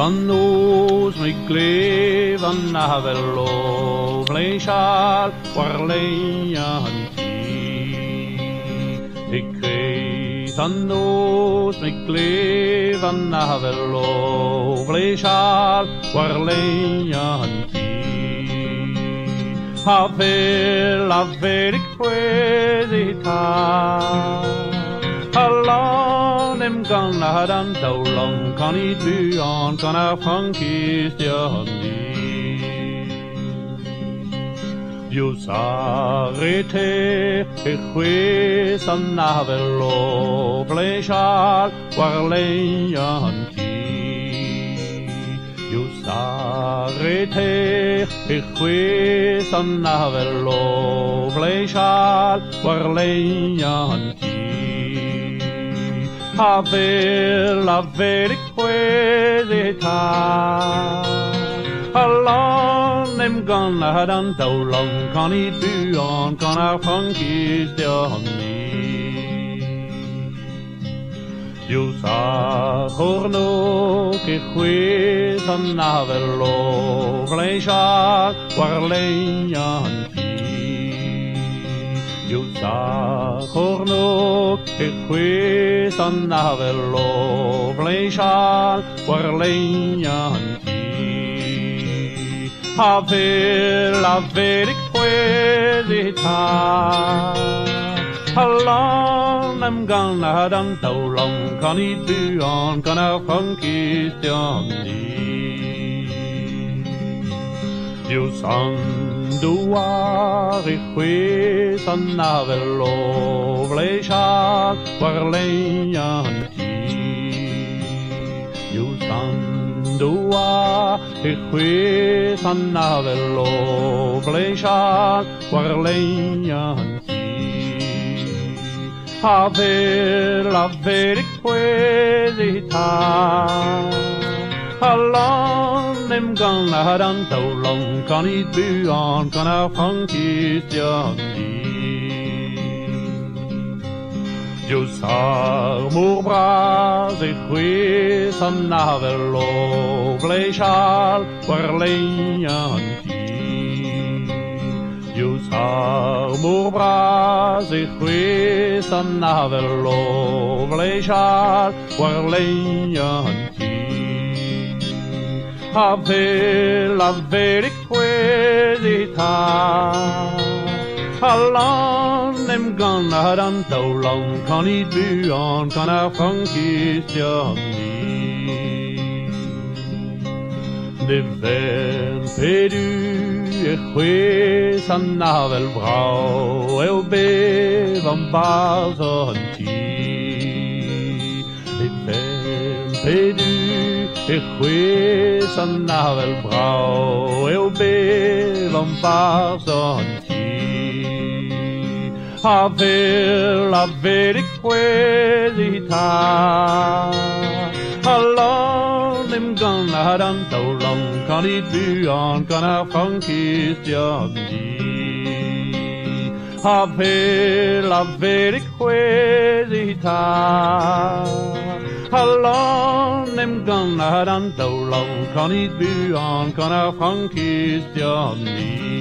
van ons met kleven naar wel vleesjaal, waar leien ik kreeg van ons met kleven naar wel vleesjaal, waar leien Havel ik kwezita Allan em gang na dan daulang kan I byan kan a funkis handi You sarete e kwes an navelo fleshal war leyanti You sarete e kwes an navelo fleshal war leyanti Havel ik kwezita Allan em gan na dan daulang kan I byan kan a funkis handi You sa horno ke kwes an navelo fleshal war leyanti You sa horno ke kwes an navelo fleshal war leyanti Havel ik kwezita Allan em gan na dan daulang kan I byan kan a funkis handi You sanduar I kwes an navelo fleshal war leyanti You sanduar I kwes an navelo fleshal war leyanti Havel ik kwezita Allan em gan na dan daulang kan I byan kan a funkis handi You sar mor bras e kwes an navelo fleshal war leyanti You sar mor bras e kwes an navelo fleshal war leyanti Havel ik kwezita Allan em gan na dan daulang kan I byan kan a funkis handi Det vern pedu e kwes an navel brau e bevan bars handi Det vern pedu e kwes an navel brau e bevan bars handi Havel ik kwezita Allan em gan na dan daulang kan I byan kan a funkis handi Havel ik kwezita Allan em gan na dan daulang kan I byan kan a funkis handi